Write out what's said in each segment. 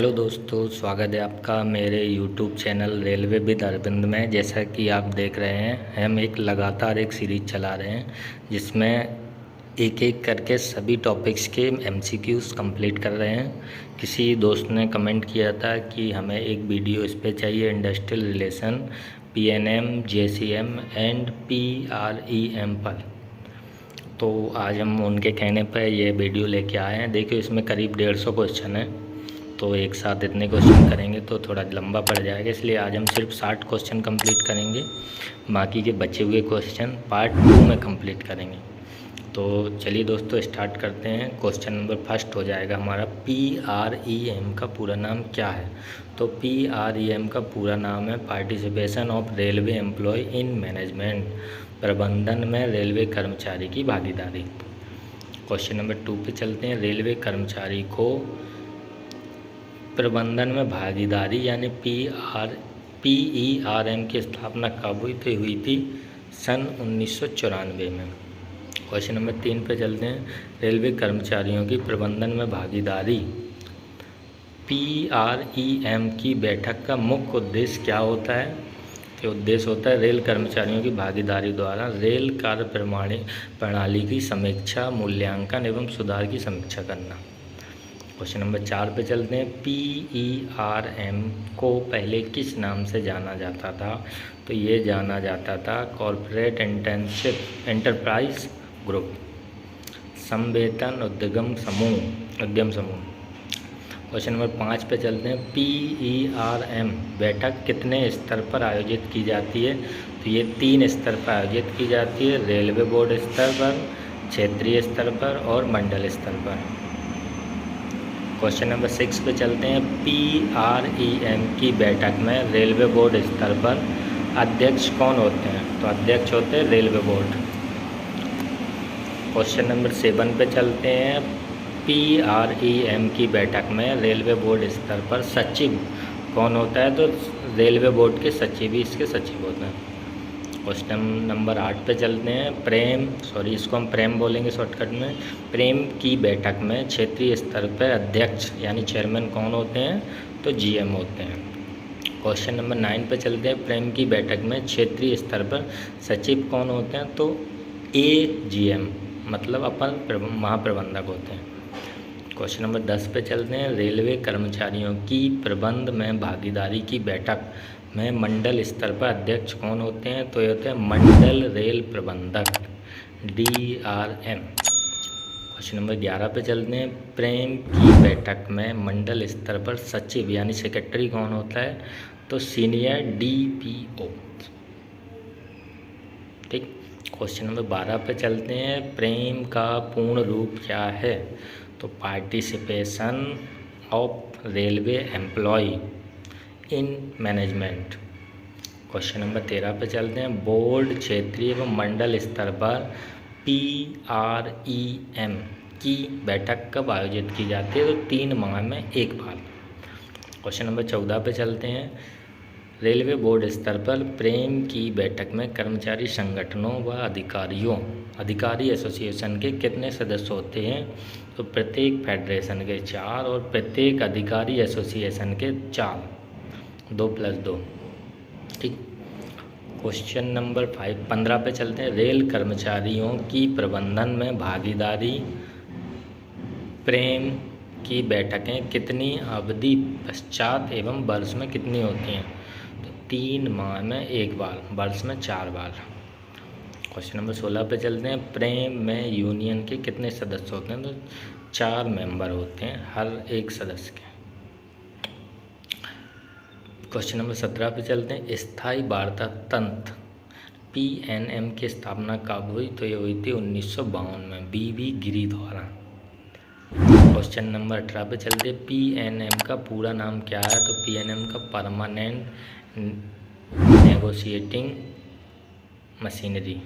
Hello दोस्तों, स्वागत है आपका मेरे YouTube channel railway with Arvind में। जैसा कि आप देख रहे हैं, हम लगातार एक सीरीज़ चला रहे हैं जिसमें एक एक करके सभी टॉपिक्स के एमसीक्यूज़ कंप्लीट कर रहे हैं। किसी दोस्त ने कमेंट किया था कि हमें एक वीडियो इस पे चाहिए, industrial relation, PNM, JCM and PREM पर। तो आज हम उनके कहने पर ये वीडियो लेके आए हैं। देखिए, इसमें करीब 150 क्वेश्चन है, तो एक साथ इतने क्वेश्चन करेंगे तो थोड़ा लंबा पड़ जाएगा, इसलिए आज हम सिर्फ 60 क्वेश्चन कंप्लीट करेंगे। बाकी के बचे हुए क्वेश्चन पार्ट 2 में कंप्लीट करेंगे। तो चलिए दोस्तों, स्टार्ट करते हैं। क्वेश्चन नंबर फर्स्ट हो जाएगा हमारा, पीआरईएम का पूरा नाम क्या है। तो पीआरईएम का पूरा नाम है participation of railway employ in management, प्रबंधन में रेलवे कर्मचारी की भागीदारी। क्वेश्चन नंबर 2 पे चलते हैं। रेलवे कर्मचारी को प्रबंधन में भागीदारी यानी पीईआरएम की स्थापना कब हुई थी? सन 1994 में। क्वेश्चन नंबर 3 पे चलते हैं। रेलवे कर्मचारियों की प्रबंधन में भागीदारी, पीआरईएम की बैठक का मुख्य उद्देश्य क्या होता है? तो उद्देश्य होता है रेल कर्मचारियों की भागीदारी द्वारा रेल कार्य प्रणाली की समीक्षा, मूल्यांकन एवं सुधार की समीक्षा करना। क्वेश्चन नंबर 4 पे चलते हैं। पीईआरएम को पहले किस नाम से जाना जाता था? तो ये जाना जाता था कॉरपोरेट एंटरप्राइज ग्रुप, समवेतन उद्यम समूह। क्वेश्चन नंबर 5 पे चलते हैं। पीईआरएम बैठक कितने स्तर पर आयोजित की जाती है? तो ये 3 स्तर पर आयोजित की जाती है, रेलवे बोर्ड स्तर पर, क्षेत्रीय स्तर पर और मंडल स्तर पर। क्वेश्चन नंबर 6 पे चलते हैं। पीआरईएम की बैठक में रेलवे बोर्ड स्तर पर अध्यक्ष कौन होते हैं? तो अध्यक्ष होते हैं रेलवे बोर्ड। क्वेश्चन नंबर 7 पे चलते हैं। पीआरईएम की बैठक में रेलवे बोर्ड स्तर पर सचिव कौन होता है? तो रेलवे बोर्ड के सचिव ही इसके सचिव होते हैं। क्वेश्चन नंबर 8 पे चलते हैं। इसको हम प्रेम बोलेंगे शॉर्टकट में। प्रेम की बैठक में क्षेत्रीय स्तर पर अध्यक्ष यानी चेयरमैन कौन होते हैं? तो जीएम होते हैं। क्वेश्चन नंबर 9 पे चलते हैं। प्रेम की बैठक में क्षेत्रीय स्तर पर सचिव कौन होते हैं? तो एजीएम मतलब अपर महाप्रबंधक होते हैं। क्वेश्चन नंबर 10 पे चलते हैं। रेलवे कर्मचारियों की प्रबंध में भागीदारी की बैठक में मंडल स्तर पर अध्यक्ष कौन होते हैं? तो ये होते हैं मंडल रेल प्रबंधक, डीआरएम। क्वेश्चन नंबर 11 पे चलते हैं। प्रेम की बैठक में मंडल स्तर पर सचिव यानी सेक्रेटरी कौन होता है? तो सीनियर डीपीओ। ठीक। क्वेश्चन नंबर 12 पे चलते हैं। प्रेम का पूर्ण रूप क्या है? तो participation of railway employ in management. Question number 13 पे चलते हैं। बोर्ड, क्षेत्रीय एवं मंडल स्तर पर पीआरईएम की बैठक कब आयोजित की जाती है? तो 3 माह में एक बार। क्वेश्चन नंबर 14 पे चलते हैं। रेलवे बोर्ड स्तर पर प्रेम की बैठक में कर्मचारी संगठनों व अधिकारी एसोसिएशन के कितने सदस्य होते हैं? तो प्रत्येक फेडरेशन के 4 और प्रत्येक अधिकारी एसोसिएशन के 4, 2 + 2। ठीक। क्वेश्चन नंबर 15 पे चलते हैं। रेल कर्मचारियों की प्रबंधन में भागीदारी, प्रेम की बैठकें कितनी अवधि पश्चात एवं वर्ष में कितनी होती हैं? तो 3 माह में एक बार, वर्ष में 4 बार। क्वेश्चन नंबर 16 पे चलते हैं। प्रेम में यूनियन के कितने सदस्य होते हैं? तो 4 मेंबर होते हैं हर एक सदस्य के। क्वेश्चन नंबर 17 पे चलते हैं। स्थायी वार्ता तंत्र पीएनएम की स्थापना कब हुई? तो ये हुई थी 1952 में, बीवी गिरी द्वारा। क्वेश्चन नंबर 18 पे चलते हैं। पीएनएम का पूरा नाम क्या है? तो पीएनएम का परमानेंट नेगोशिएटिंग मशीनरी।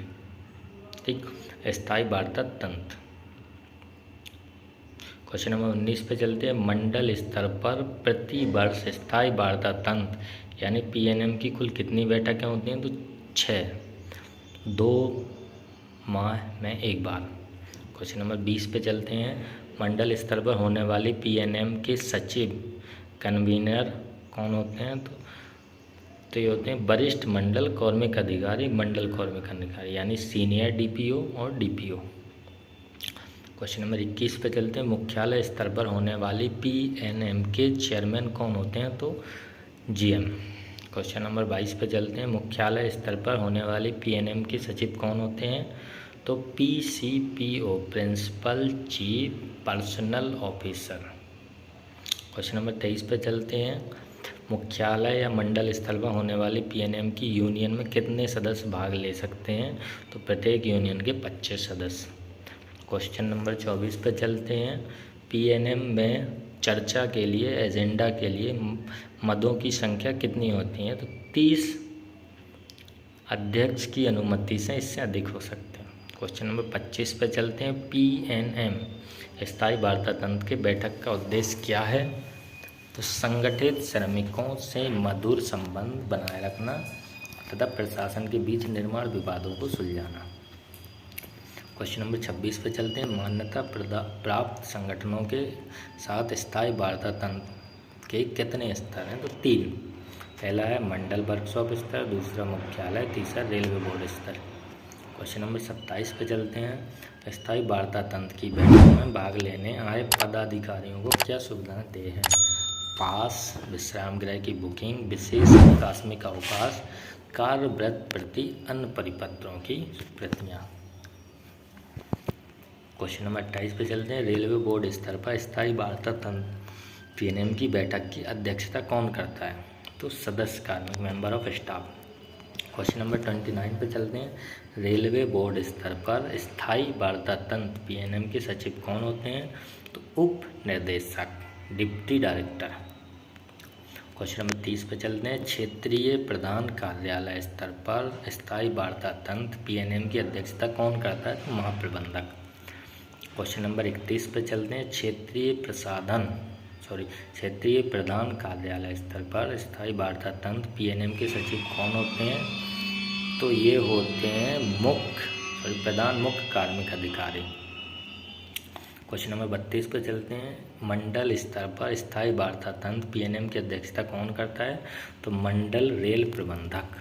ठीक। स्थायी वार्ता तंत्र। क्वेश्चन नंबर 19 पे चलते हैं। मंडल स्तर पर प्रति वर्ष स्थायी वार्ता तंत्र यानी पीएनएम की कुल कितनी बैठकें होती हैं? तो 6, 2 माह में एक बार। क्वेश्चन नंबर 20 पे चलते हैं। मंडल स्तर पर होने वाली पीएनएम के सचिव कन्वीनर कौन होते हैं? तो ये होते हैं वरिष्ठ मंडल कार्मिक अधिकारी, मंडल कार्मिक अधिकारी यानी सीनियर डीपीओ और डीपीओ। क्वेश्चन नंबर 21 पे चलते हैं। मुख्यालय स्तर पर होने वाली पीएनएम के चेयरमैन कौन होते हैं? तो जीएम। क्वेश्चन नंबर 22 पे चलते हैं। मुख्यालय स्तर पर होने वाली पीएनएम के सचिव कौन होते हैं? तो PCPO, principal chief personnel officer. Question number 23 पे चलते हैं। मुख्यालय या मंडल स्तर पर होने वाली पीएनएम की यूनियन में कितने सदस्य भाग ले सकते हैं? तो प्रत्येक यूनियन के 25 सदस्य। क्वेश्चन नंबर 24 पे चलते हैं। पीएनएम में चर्चा के लिए, एजेंडा के लिए मदों की संख्या कितनी होती है? तो 30 अध्यक्ष की अनुमति से इससे अधिक हो सकते हैं। क्वेश्चन नंबर 25 पे चलते हैं। पीएनएम स्थायी वार्ता तंत्र के बैठक का उद्देश्य क्या है? तो संगठित श्रमिकों से मधुर संबंध बनाए रखना तथा प्रशासन के बीच निर्माण विवादों को सुलझाना। क्वेश्चन नंबर 26 पे चलते हैं। मान्यता प्राप्त संगठनों के साथ स्थायी वार्ता तंत्र के कितने स्तर हैं? तो 3। पहला है मंडल वर्कशॉप स्तर, दूसरा मुख्यालय, तीसरा रेलवे बोर्ड स्तर। क्वेश्चन नंबर 27 पे चलते हैं। स्थायी वार्ता तंत्र की बैठक में भाग लेने आए पदाधिकारियों को क्या सुविधाएं दे हैं? पास, विश्राम गृह की बुकिंग, विशेष आकस्मिक अवकाश, कार्यव्रत प्रति अन्य परिपत्रों की प्रतियाँ। क्वेश्चन नंबर 28 पे चलते हैं। रेलवे बोर्ड स्तर पर स्थायी वार्ता तंत्र पीएनएम की बैठक की अध्यक्षता कौन करता है? तो सदस्य कार्मिक, member of staff. Question number 29 पे चलते हैं। रेलवे बोर्ड स्तर पर स्थायी वार्ता तंत्र पीएनएम के सचिव कौन होते हैं? तो उप निर्देशक, डिप्टी डायरेक्टर। क्वेश्चन नंबर 30 पे चलते हैं। क्षेत्रीय प्रधान कार्यालय स्तर पर स्थायी वार्ता तंत्र पीएनएम की अध्यक्षता कौन करता है? तो महाप्रबंधक। क्वेश्चन नंबर 31 पे चलते हैं। क्षेत्रीय प्रधान कार्यालय स्तर पर स्थायी वार्ता तंत्र पीएनएम के सचिव कौन होते हैं? तो ये होते हैं प्रधान मुख्य कार्मिक अधिकारी। क्वेश्चन नंबर 32 पर चलते हैं। मंडल स्तर पर स्थायी वार्ता तंत्र पीएनएम की अध्यक्षता कौन करता है? तो मंडल रेल प्रबंधक।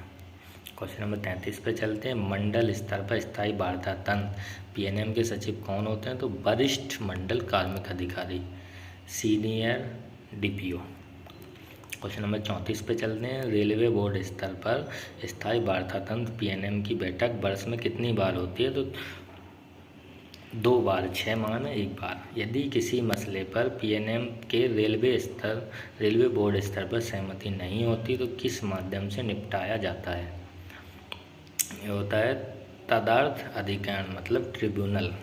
क्वेश्चन नंबर 33 पे चलते हैं। मंडल स्तर पर स्थायी वार्ता तंत्र पीएनएम के सचिव कौन होते हैं? तो वरिष्ठ मंडल कार्मिक अधिकारी, सीनियर डीपीओ। क्वेश्चन नंबर 34 पे चलते हैं। रेलवे बोर्ड स्तर पर स्थायी वार्ता तंत्र पीएनएम की बैठक वर्ष में कितनी बार होती है? तो 2 बार, 6 माह में 1 बार। यदि किसी मसले पर पीएनएम के रेलवे बोर्ड स्तर पर सहमति नहीं होती तो किस माध्यम से निपटाया जाता है? ये होता है तदर्थ अधिकरण, मतलब ट्रिब्यूनल।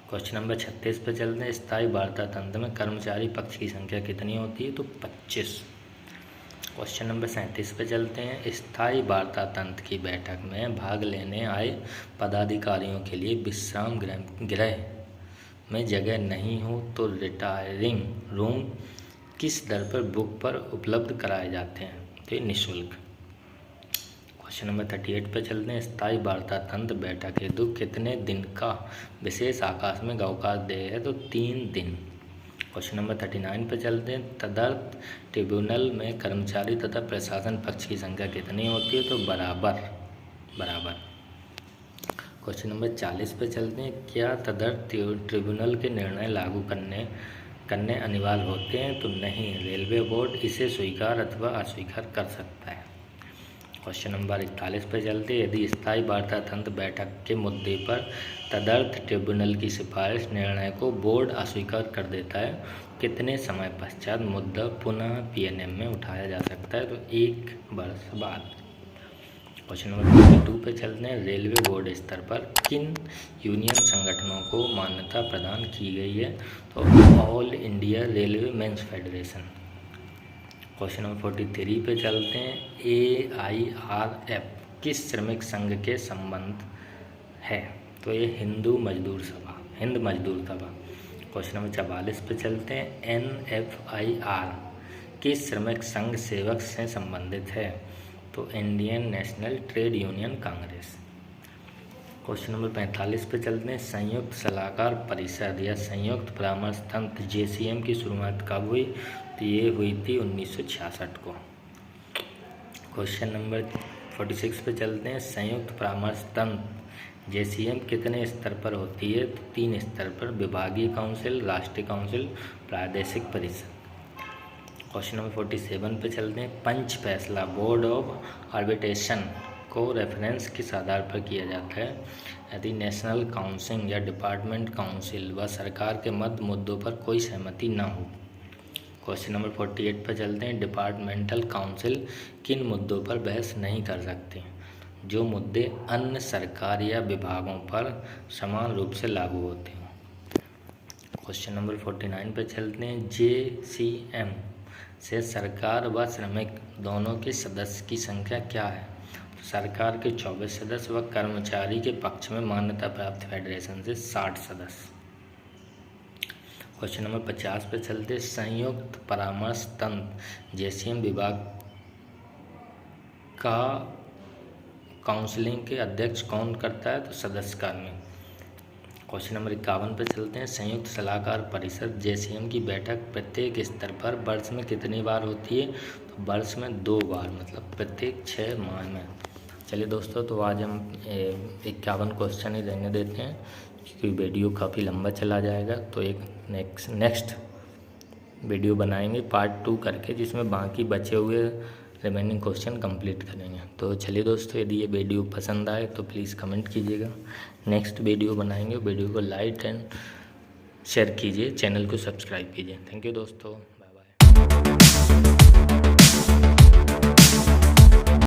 क्वेश्चन नंबर 36 पर चलते हैं। स्थायी वार्ता तंत्र में कर्मचारी पक्ष की संख्या कितनी होती है? तो 25। क्वेश्चन नंबर 37 पे चलते हैं। स्थायी वार्ता तंत्र की बैठक में भाग लेने आए पदाधिकारियों के लिए विश्राम गृह में जगह नहीं हो तो रिटायरिंग रूम किस दर पर बुक पर उपलब्ध कराए जाते हैं? तो ये निःशुल्क। क्वेश्चन नंबर 38 पे चलते हैं। स्थायी वार्ता तंत्र बैठक हेतु कितने दिन का विशेष आकस्मिक अवकाश दे है? तो 3 दिन। क्वेश्चन नंबर 39 पे चलते हैं। तदर्थ ट्रिब्यूनल में कर्मचारी तथा प्रशासन पक्ष की संख्या कितनी होती है? तो बराबर। क्वेश्चन नंबर 40 पे चलते हैं। क्या तदर्थ ट्रिब्यूनल के निर्णय लागू करने अनिवार्य होते हैं? तो नहीं, रेलवे बोर्ड इसे स्वीकार अथवा अस्वीकार कर सकता है। क्वेश्चन नंबर 41 पर चलते हैं। यदि स्थायी वार्ता तंत्र बैठक के मुद्दे पर तदर्थ ट्रिब्यूनल की सिफारिश निर्णय को बोर्ड अस्वीकार कर देता है, कितने समय पश्चात मुद्दा पुनः पीएनएम में उठाया जा सकता है? तो 1 वर्ष बाद। क्वेश्चन नंबर 42 पे चलते हैं। रेलवे बोर्ड स्तर पर किन यूनियन संगठनों को मान्यता प्रदान की गई है? तो all India railway men's federation. Question number 43 पे चलते हैं। AIRF किस श्रमिक संघ के संबंध है? तो ये हिंद मजदूर सभा। क्वेश्चन नंबर 44 पे चलते हैं। NFIR किस श्रमिक संघ सेवक से संबंधित है? तो Indian national trade union Congress. Question number 45 पे चलते हैं। संयुक्त सलाहकार परिषद या संयुक्त परामर्श तंत्र JCM की शुरुआत कब हुई? तो ये हुई थी 1966 को। क्वेश्चन नंबर 46 पे चलते हैं। संयुक्त परामर्श तंत्र JCM कितने स्तर पर होती है? तो 3 स्तर पर, विभागीय काउंसिल, राष्ट्रीय काउंसिल, प्रादेशिक परिषद। क्वेश्चन नंबर 47 पे चलते हैं। पंच फैसला बोर्ड ऑफ आर्बिट्रेशन को रेफरेंस किस आधार पर किया जाता है? यदि नेशनल काउंसिल या डिपार्टमेंट काउंसिल व सरकार के मध्य मुद्दों पर कोई सहमति न हो। क्वेश्चन नंबर 48 पर चलते हैं। डिपार्टमेंटल काउंसिल किन मुद्दों पर बहस नहीं कर सकते? जो मुद्दे अन्य सरकार या विभागों पर समान रूप से लागू होते हैं। क्वेश्चन नंबर 49 पर चलते हैं। JCM से सरकार व श्रमिक दोनों के सदस्य की संख्या क्या है? सरकार के 24 सदस्य व कर्मचारी के पक्ष में मान्यता प्राप्त फेडरेशन से 60 सदस्य। क्वेश्चन नंबर 50 पे चलते। संयुक्त परामर्श तंत्र JCM विभाग का काउंसलिंग के अध्यक्ष कौन करता है? तो सदस्य कार्मिक। क्वेश्चन नंबर 51 पे चलते हैं। संयुक्त सलाहकार परिषद JCM की बैठक प्रत्येक स्तर पर वर्ष में कितनी बार होती है? तो वर्ष में 2 बार, मतलब प्रत्येक 6 माह में। चलिए दोस्तों, तो आज हम 51 क्वेश्चन ही रहने देते हैं क्योंकि वीडियो काफ़ी लंबा चला जाएगा। तो एक नेक्स्ट वीडियो बनाएंगे पार्ट 2 करके, जिसमें बाकी बचे हुए रिमेनिंग क्वेश्चन कंप्लीट करेंगे। तो चलिए दोस्तों, यदि ये वीडियो पसंद आए तो प्लीज़ कमेंट कीजिएगा। नेक्स्ट वीडियो बनाएंगे, वीडियो को लाइक एंड शेयर कीजिए, चैनल को सब्सक्राइब कीजिए। थैंक यू दोस्तों।